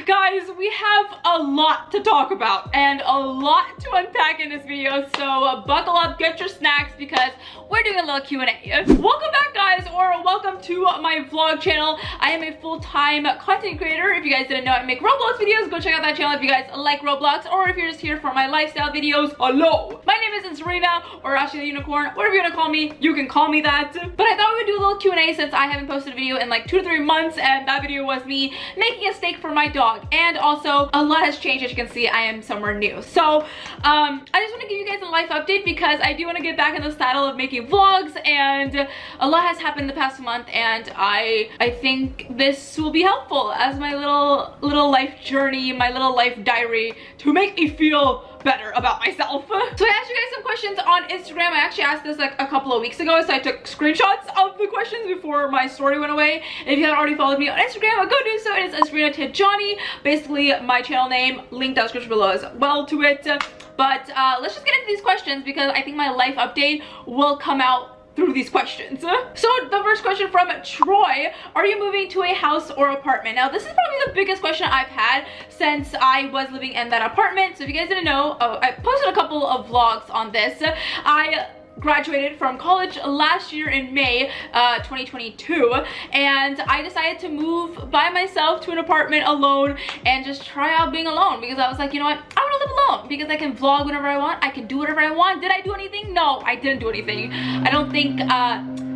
Guys, we have a lot to talk about and a lot to unpack in this video, so buckle up, get your snacks, because we're doing a little Q&A. Welcome back, guys, or welcome to my vlog channel. I am a full-time content creator. If you guys didn't know, I make Roblox videos. Go check out that channel if you guys like Roblox, or if you're just here for my lifestyle videos. Hello! My name is Serena, or Ashley the Unicorn, whatever you want to call me, you can call me that. But I thought we would do a little Q&A since I haven't posted a video in like 2 to 3 months, and that video was me making a steak for my dog. And also, a lot has changed. As you can see, I am somewhere new. So, I just want to give you guys a life update because I do want to get back in the saddle of making vlogs, and a lot has happened the past month, and I think this will be helpful as my little life journey, my little life diary to make me feel better about myself. So I asked you guys some questions on Instagram. I actually asked this like a couple of weeks ago, so I took screenshots of the questions before my story went away. If you haven't already followed me on Instagram, go do so. It is Serena Tijani, basically my channel name, link down description below as well to it. But let's just get into these questions because I think my life update will come out through these questions. So the first question from Troy: are you moving to a house or apartment? Now this is probably the biggest question I've had since I was living in that apartment. So if you guys didn't know, I posted a couple of vlogs on this. I graduated from college last year in May 2022, and I decided to move by myself to an apartment alone and just try out being alone, because I was like, you know what, I want to live alone because I can vlog whenever I want, I can do whatever I want. Did I do anything? No, I didn't do anything. I don't think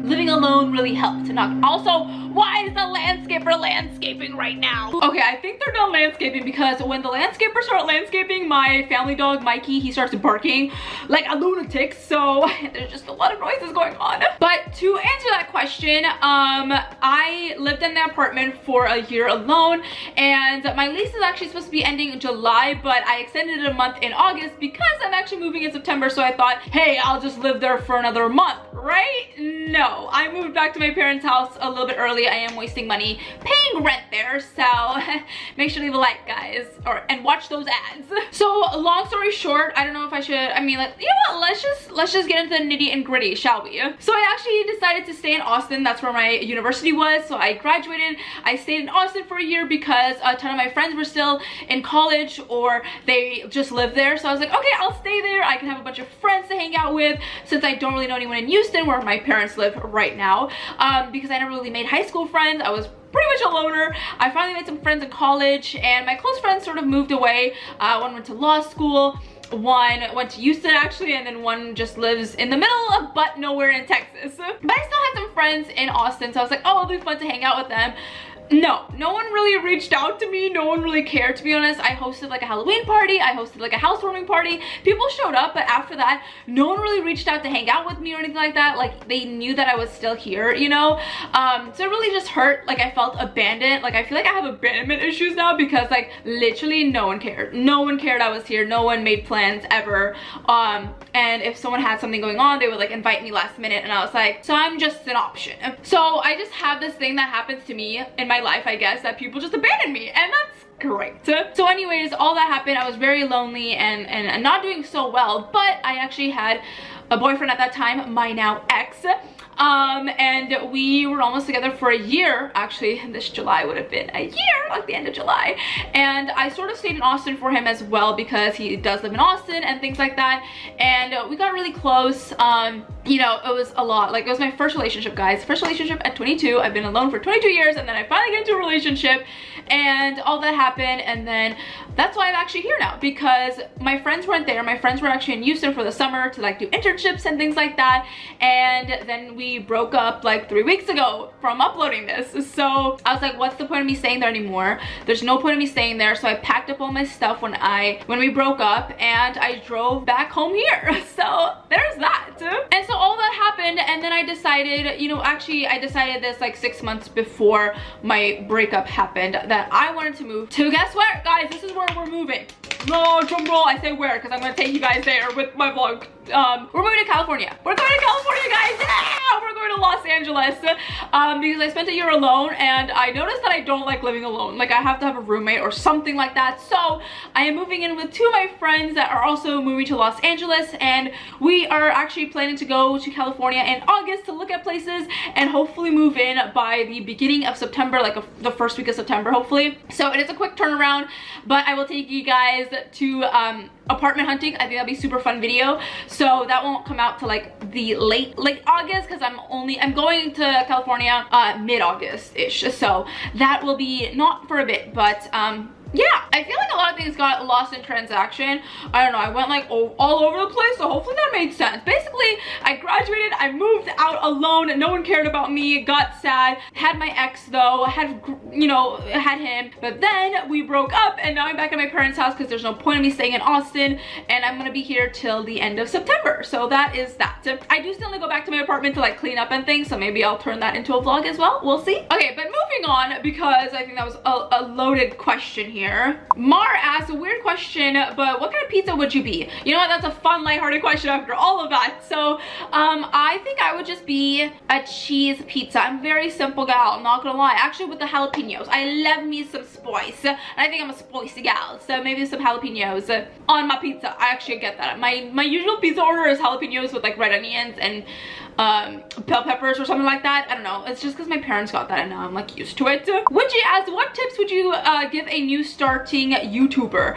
living alone really helped. Also, why is the landscaper landscaping right now? Okay, I think they're done landscaping because when the landscapers start landscaping, my family dog Mikey, he starts barking like a lunatic, so there's just a lot of noises going on. But to answer that question, I lived in the apartment for a year alone, and my lease is actually supposed to be ending in July, but I extended it a month in August because I'm actually moving in September, so I thought, hey, I'll just live there for another month, right? No, I moved back to my parents' house a little bit early. I am wasting money paying rent there, so make sure to leave a like, guys, and watch those ads. So long story short, I don't know if I should, I mean, like, you know what, let's just get into the nitty and gritty, shall we? So I actually decided to stay in Austin. That's where my university was. So I graduated, I stayed in Austin for a year because a ton of my friends were still in college or they just lived there. So I was like, okay, I'll stay there. I can have a bunch of friends to hang out with since I don't really know anyone in Houston where my parents live right now, because I never really made high school friends. I was pretty much a loner. I finally made some friends in college, and my close friends sort of moved away. One went to law school, one went to Houston actually, and then one just lives in the middle of but nowhere in Texas. But I still had some friends in Austin, so I was like, oh, it'll be fun to hang out with them. No one really reached out to me. No one really cared, to be honest. I hosted like a Halloween party, I hosted like a housewarming party. People showed up, but after that, no one really reached out to hang out with me or anything like that. Like, they knew that I was still here, you know? So it really just hurt. Like, I felt abandoned. Like, I feel like I have abandonment issues now because, like, literally no one cared. No one cared I was here. No one made plans ever. And if someone had something going on, they would like invite me last minute, and I was like, so I'm just an option. So I just have this thing that happens to me in my life, I guess, that people just abandon me, and that's great. So anyways, all that happened. I was very lonely and not doing so well, but I actually had a boyfriend at that time, my now ex, and we were almost together for a year. Actually, this July would have been a year, like the end of July. And I sort of stayed in Austin for him as well because he does live in Austin and things like that. And we got really close. You know, it was a lot. Like, it was my first relationship, guys. First relationship at 22. I've been alone for 22 years, and then I finally get into a relationship, and all that happened. And then that's why I'm actually here now, because my friends weren't there. My friends were actually in Houston for the summer to like do internships and things like that. And then we broke up like 3 weeks ago from uploading this. So I was like, what's the point of me staying there anymore? There's no point of me staying there. So I packed up all my stuff when we broke up, and I drove back home here. So there's that. And so all that happened, and then I decided, you know, actually I decided this like 6 months before my breakup happened, that I wanted to move to, guess where, guys? This is where we're moving. No, drum roll, I say where because I'm gonna take you guys there with my vlog. we're moving to California. We're going to California, guys. Yeah! We're going to Los Angeles because I spent a year alone and I noticed that I don't like living alone. Like I have to have a roommate or something like that. So I am moving in with two of my friends that are also moving to Los Angeles, and we are actually planning to go to California in August to look at places and hopefully move in by the beginning of September, like the first week of September, hopefully. So it is a quick turnaround, but I will take you guys to apartment hunting. I think that'll be a super fun video. So that won't come out to like the late August because I'm going to California mid-August-ish. So that will be not for a bit, but yeah, I feel like a lot of things got lost in transaction. I don't know, I went like all over the place, so hopefully that made sense. Basically, I graduated, I moved out alone, no one cared about me, got sad, had my ex though, had, you know, had him, but then we broke up and now I'm back at my parents' house because there's no point in me staying in Austin, and I'm gonna be here till the end of September. So that is that. I do still need to go back to my apartment to like clean up and things, so maybe I'll turn that into a vlog as well, we'll see. Okay, but moving on, because I think that was a loaded question here. Mar asked a weird question, but what kind of pizza would you be? You know what, that's a fun, lighthearted question after all of that. So I think I would just be a cheese pizza. I'm a very simple gal, I'm not gonna lie. Actually, with the jalapenos, I love me some spice, and I think I'm a spicy gal, so maybe some jalapenos on my pizza. I actually get that. My usual pizza order is jalapenos with like red onions and bell peppers or something like that. I don't know, it's just because my parents got that and now I'm like used to it. Would asked, what tips would you give a new starting YouTuber?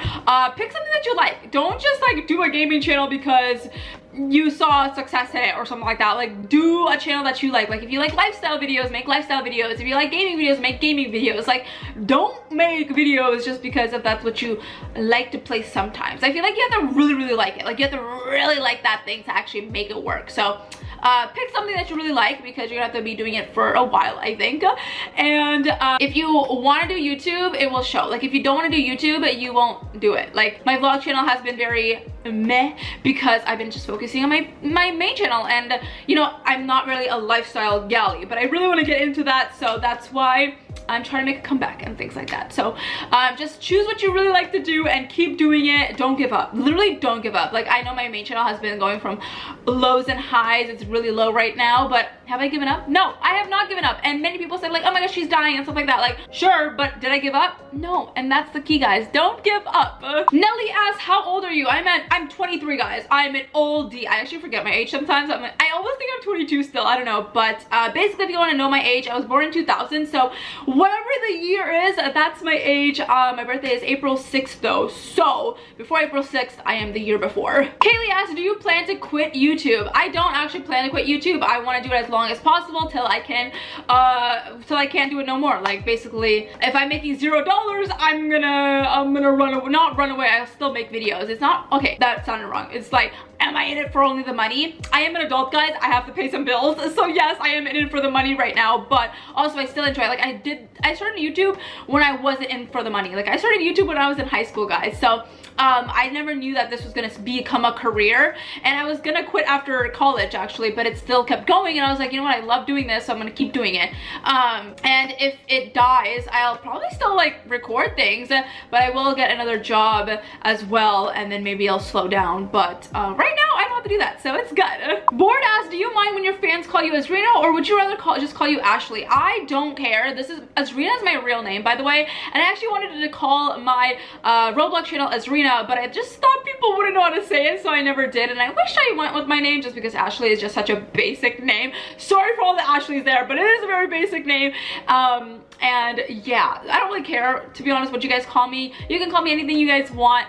Pick something that you like. Don't just like do a gaming channel because you saw success in it or something like that. Like, do a channel that you like. Like, if you like lifestyle videos, make lifestyle videos. If you like gaming videos, make gaming videos. Like, don't make videos just because if that's what you like to play sometimes. I feel like you have to really like it. Like, you have to really like that thing to actually make it work. So pick something that you really like because you're gonna have to be doing it for a while, I think. And if you want to do YouTube, it will show. Like, if you don't want to do YouTube, you won't do it. Like, my vlog channel has been very meh because I've been just focusing on my main channel, and you know, I'm not really a lifestyle galley, but I really want to get into that, so that's why I'm trying to make a comeback and things like that. So just choose what you really like to do and keep doing it. Don't give up. Literally don't give up. Like, I know my main channel has been going from lows and highs. It's really low right now, but have I given up? No, I have not given up. And many people said like, oh my gosh, she's dying and stuff like that. Like, sure, but did I give up? No. And that's the key, guys. Don't give up. Nelly asked, how old are you? I'm 23, guys. I'm an oldie. I actually forget my age sometimes. I always think I'm 22 still. I don't know. But basically, if you want to know my age, I was born in 2000. So whatever the year is, that's my age. My birthday is April 6th though. So before April 6th, I am the year before. Kaylee asked, do you plan to quit YouTube? I don't actually plan to quit YouTube. I want to do it as long as possible till I can't do it no more. Like, basically, if I'm making $0, I'm gonna not run away. I'll still make videos. It's not, okay, that sounded wrong. It's like, am I in it for only the money? I am an adult, guys. I have to pay some bills. So yes, I am in it for the money right now, but also I still enjoy it. Like, I started YouTube when I wasn't in for the money. Like, I started YouTube when I was in high school, guys. So I never knew that this was gonna become a career, and I was gonna quit after college actually, but it still kept going, and I was like, you know what, I love doing this, so I'm gonna keep doing it. And if it dies, I'll probably still like record things, but I will get another job as well, and then maybe I'll slow down. But right now I don't have to do that, so it's good. Board asked, do you mind when your fans call you Azrina, or would you rather just call you Ashley? I don't care. This is Azrina is my real name, by the way, and I actually wanted to call my Roblox channel Azrina, but I just thought people wouldn't know how to say it, so I never did, and I wish I went with my name just because Ashley is just such a basic name. Sorry for all the Ashleys there, but it is a very basic name. And yeah, I don't really care, to be honest, what you guys call me. You can call me anything you guys want.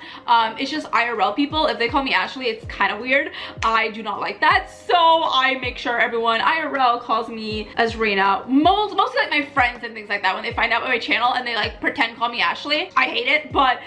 It's just IRL people, if they call me Ashley, it's kind of weird. I do not like that, so I make sure everyone IRL calls me Azrina. Mostly like my friends and things like that, when they find out about my channel and they like pretend call me Ashley. I hate it, but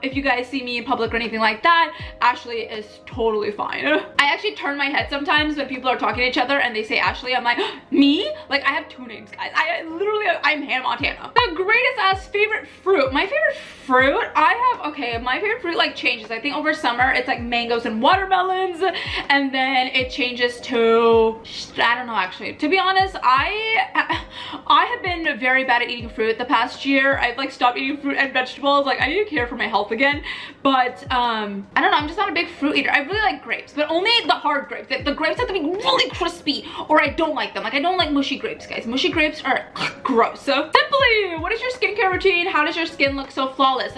if you guys see me in public or anything like that, Ashley is totally fine. I actually turn my head sometimes when people are talking to each other and they say Ashley. I'm like, me? Like, I have two names, guys. I'm Hannah Montana. The greatest favorite fruit. My favorite fruit, I have, okay, my favorite fruit like changes. I think over summer it's like mangoes and watermelons, and then it changes to, I don't know actually. To be honest, I have been very bad at eating fruit the past year. I've like stopped eating fruit and vegetables. Like I need to care for my health again. But I don't know, I'm just not a big fruit eater. I really like grapes, but only the hard grapes. The grapes have to be really crispy or I don't like them. Like I don't like mushy grapes, guys. Mushy grapes are gross. So Simply, what is your skincare routine? How does your skin look so flawless?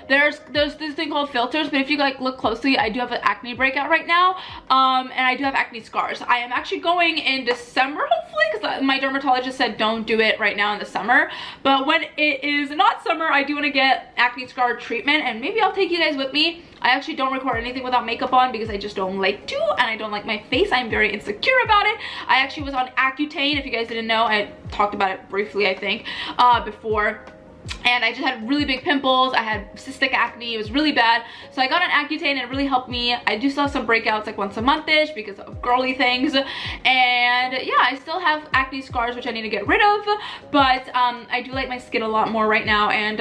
There's this thing called filters, but if you like look closely, I do have an acne breakout right now, and I do have acne scars. I am actually going in December, hopefully, because my dermatologist said don't do it right now in the summer. But when it is not summer, I do want to get acne scar treatment, and maybe I'll take you guys with me. I actually don't record anything without makeup on because I just don't like to, and I don't like my face. I'm very insecure about it. I actually was on Accutane. If you guys didn't know, I talked about it briefly, I think, before. And I just had really big pimples. I had cystic acne. It was really bad. So I got an Accutane and it really helped me. I do still have some breakouts like once a month-ish because of girly things. And yeah, I still have acne scars which I need to get rid of. But I do like my skin a lot more right now, and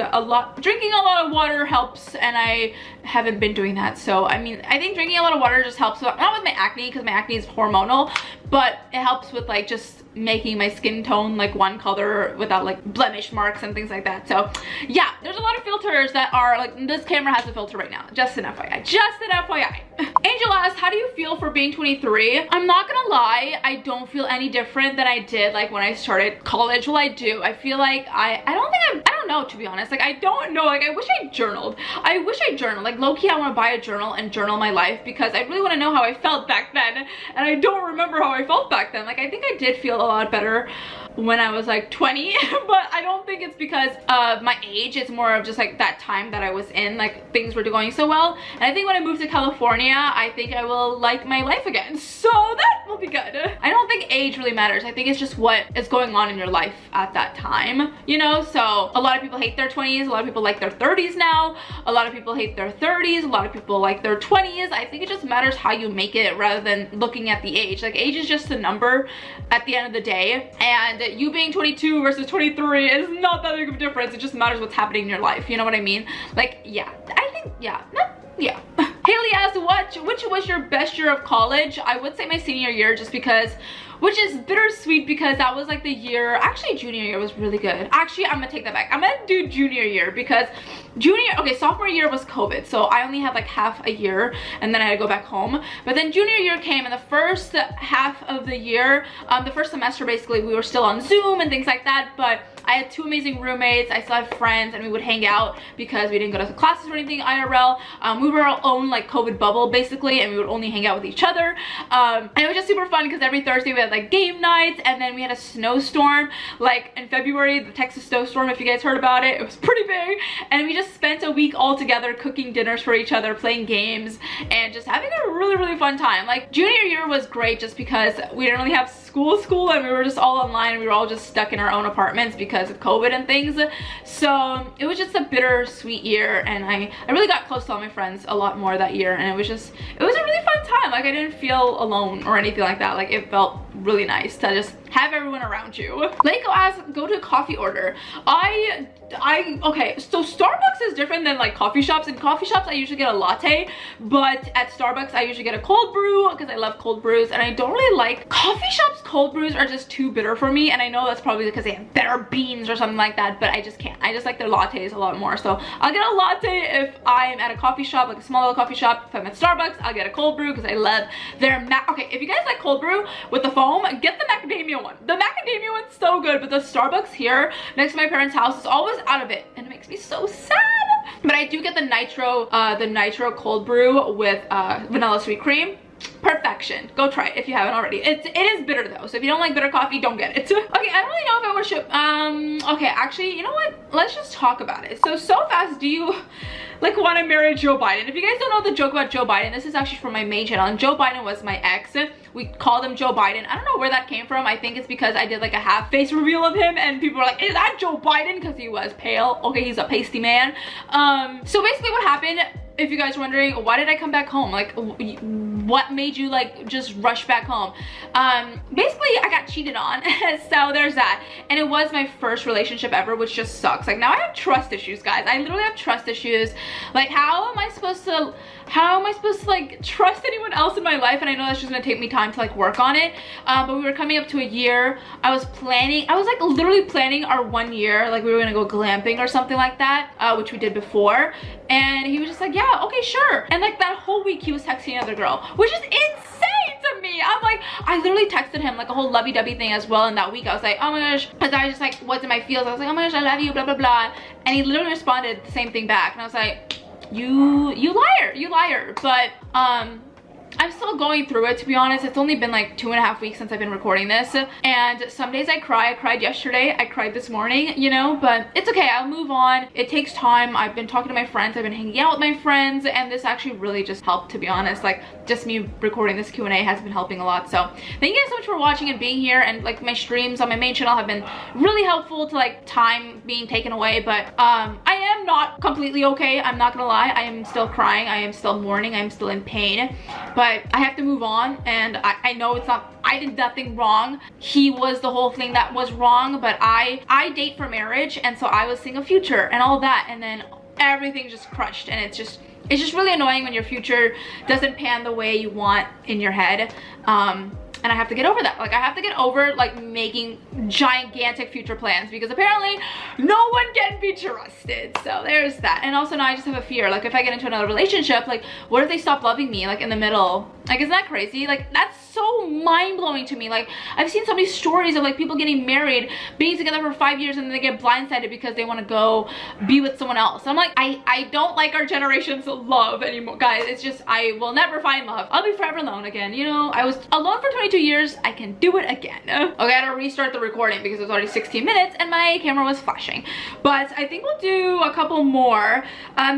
drinking a lot of water helps, and I haven't been doing that. So I mean, I think drinking a lot of water just helps, not with my acne because my acne is hormonal, but it helps with like just making my skin tone like one color without like blemish marks and things like that. So yeah, there's a lot of filters that are like, this camera has a filter right now, just an FYI, just an FYI. Angel asked, how do you feel for being 23? I'm not gonna lie, I don't feel any different than I did like when I started college. Well, I do. I feel like I don't know, to be honest. Like I don't know, like I wish I journaled. I wish I journaled. Like low-key I want to buy a journal and journal my life because I really want to know how I felt back then, and I don't remember how I felt back then. Like I think I did feel a lot better when I was like 20, but I don't think it's because of my age. It's more of just like that time that I was in, like things were going so well. And I think when I moved to California, I think I will like my life again, so that will be good. I don't think age really matters. I think it's just what is going on in your life at that time, you know? So a lot of people hate their 20s, a lot of people like their 30s now, a lot of people hate their 30s, a lot of people like their 20s. I think it just matters how you make it rather than looking at the age. Like age is just a number at the end of the day, and you being 22 versus 23 is not that big of a difference. It just matters what's happening in your life, you know what I mean? Like yeah, I think yeah, Haley asked, which was your best year of college? I would say my senior year, just because, which is bittersweet because that was like the year, actually junior year was really good. Actually, I'm gonna take that back. I'm gonna do junior year because sophomore year was COVID, so I only had like half a year and then I had to go back home. But then junior year came, and the first half of the year, the first semester basically, we were still on Zoom and things like that, but I had two amazing roommates. I still have friends, and we would hang out because we didn't go to classes or anything IRL. We were our own like COVID bubble basically, and we would only hang out with each other. And it was just super fun because every Thursday we had like game nights, and then we had a snowstorm like in February, the Texas snowstorm, if you guys heard about it. It was pretty big, and we just spent a week all together cooking dinners for each other, playing games, and just having a really fun time. Like junior year was great just because we didn't really have school and we were just all online, and we were all just stuck in our own apartments because of COVID and things. So it was just a bittersweet year, and I really got close to all my friends a lot more that year, and it was a really fun time. Like I didn't feel alone or anything like that. Like it felt really nice to just have everyone around you. Leiko asks, go to a coffee order. Okay, so Starbucks is different than like coffee shops. In coffee shops I usually get a latte, but at Starbucks I usually get a cold brew because I love cold brews, and I don't really like coffee shops. Cold brews are just too bitter for me, and I know that's probably because they have better beans or something like that, but I just can't. I just like their lattes a lot more. So I'll get a latte if I'm at a coffee shop, like a small little coffee shop. If I'm at Starbucks, I'll get a cold brew because I love their okay, if you guys like cold brew with the foam, get the macadamia one. The macadamia one's so good, but the Starbucks here next to my parents' house is always out of it, and it makes me so sad. But I do get the nitro cold brew with vanilla sweet cream. Perfection. Go try it if you haven't already. It is bitter though, so if you don't like bitter coffee, don't get it. Okay, I don't really know if I want to show okay, actually, you know what, let's just talk about it. So fast, do you like want to marry Joe Biden? If you guys don't know the joke about Joe Biden, this is actually from my main channel, and Joe Biden was my ex. We called him Joe Biden. I don't know where that came from. I think it's because I did like a half face reveal of him, and people were like, is that Joe Biden? Because he was pale. Okay, he's a pasty man. So basically what happened, if you guys are wondering, why did I come back home? Like, what made you like just rush back home? Basically I got cheated on. So there's that. And it was my first relationship ever, which just sucks. Like now I have trust issues, guys. I literally have trust issues. Like how am I supposed to like trust anyone else in my life? And I know that's just gonna take me time to like work on it. But we were coming up to a year. I was like literally planning our 1 year, like we were gonna go glamping or something like that, which we did before. And he was just like, yeah, okay, sure. And like that whole week he was texting another girl, which is insane to me. I'm like, I literally texted him like a whole lovey-dovey thing as well in that week. I was like, oh my gosh, because I just like was in my feels. I was like, oh my gosh, I love you, blah blah blah. And he literally responded the same thing back, and I was like, you liar. But I'm still going through it, to be honest. It's only been like 2.5 weeks since I've been recording this, and some days I cry. I cried yesterday, I cried this morning, you know, but it's okay. I'll move on. It takes time. I've been talking to my friends, I've been hanging out with my friends, and this actually really just helped, to be honest. Like just me recording this Q&A has been helping a lot. So thank you guys so much for watching and being here, and like my streams on my main channel have been really helpful to like time being taken away. But I am not completely okay, I'm not gonna lie. I am still crying, I am still mourning, I am still in pain, but I have to move on. And I know it's not, I did nothing wrong. He was the whole thing that was wrong. But I date for marriage, and so I was seeing a future and all that, and then everything just crushed. And it's just really annoying when your future doesn't pan the way you want in your head. And I have to get over that. Like I have to get over like making gigantic future plans, because apparently no one can be trusted. So there's that. And also now I just have a fear, like if I get into another relationship, like what if they stop loving me like in the middle? Like isn't that crazy? Like that's so mind-blowing to me. Like I've seen so many stories of like people getting married, being together for 5 years, and then they get blindsided because they want to go be with someone else. I'm like, I don't like our generation's love anymore, guys. It's just, I will never find love. I'll be forever alone again. You know, I was alone for 22 years. I can do it again. Okay, I had to restart the recording because it was already 16 minutes and my camera was flashing. But I think we'll do a couple more.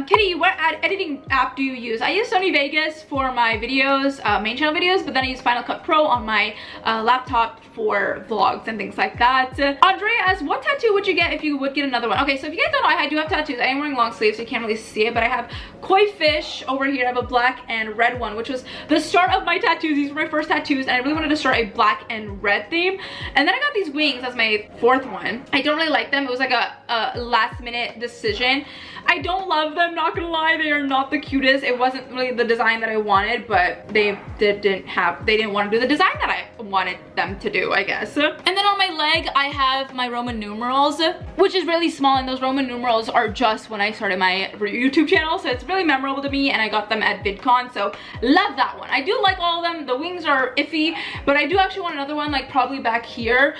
Kitty, what editing app do you use? I use Sony Vegas for my videos, main channel videos, but then I use Final Cut Pro on my laptop for vlogs and things like that. Andrea asks, what tattoo would you get if you would get another one? Okay, so if you guys don't know, I do have tattoos. I am wearing long sleeves, so you can't really see it, but I have koi fish over here. I have a black and red one, which was the start of my tattoos. These were my first tattoos, and I really wanted to start a black and red theme. And then I got these wings as my fourth one. I don't really like them. It was like a last minute decision. I don't love them, not gonna lie. They are not the cutest. It wasn't really the design that I wanted, but they didn't want to do the design that I wanted them to do, I guess. And then on my leg, I have my Roman numerals, which is really small, and those Roman numerals are just when I started my YouTube channel, so it's really memorable to me, and I got them at VidCon, so love that one. I do like all of them. The wings are iffy, but I do actually want another one, like probably back here,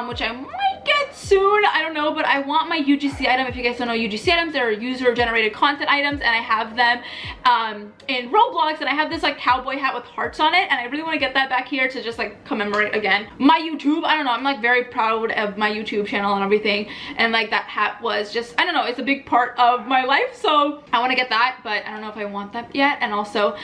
which I might get soon. I don't know, but I want my UGC item. If you guys don't know UGC items, they're user-generated content items, and I have them in Roblox, and I have this like cowboy hat with hearts on it, and I really want to get that back here to just like commemorate again my YouTube. I don't know, I'm like very proud of my YouTube channel and everything, and like that hat was just, I don't know, it's a big part of my life, so I want to get that, but I don't know if I want that yet. And also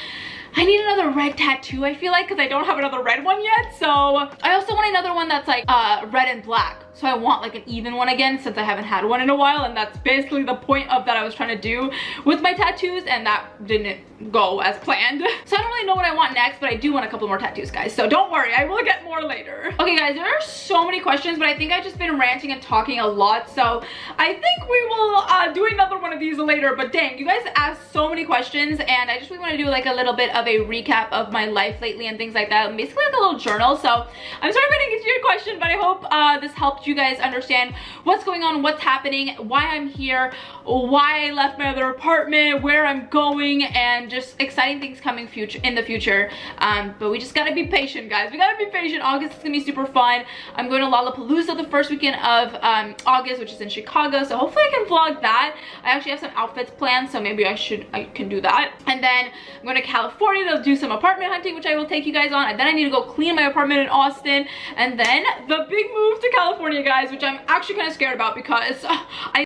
I need another red tattoo, I feel like, because I don't have another red one yet. So I also want another one that's like red and black. So I want like an even one again, since I haven't had one in a while, and that's basically the point of that I was trying to do with my tattoos, and that didn't go as planned. So I don't really know what I want next, but I do want a couple more tattoos, guys, so don't worry, I will get more later. Okay guys, there are so many questions, but I think I've just been ranting and talking a lot, so I think we will do another one of these later. But dang, you guys asked so many questions, and I just really want to do like a little bit of a recap of my life lately and things like that, basically like a little journal. So I'm sorry if I didn't get to your question, but I hope this helped you guys understand what's going on, what's happening, why I'm here, why I left my other apartment, where I'm going, and just exciting things coming in the future. But we just gotta be patient, guys. We gotta be patient. August is gonna be super fun. I'm going to Lollapalooza the first weekend of August, which is in Chicago, so hopefully I can vlog that. I actually have some outfits planned, so maybe I can do that. And then I'm going to California to do some apartment hunting, which I will take you guys on. And then I need to go clean my apartment in Austin, and then the big move to California, guys, which I'm actually kind of scared about, because I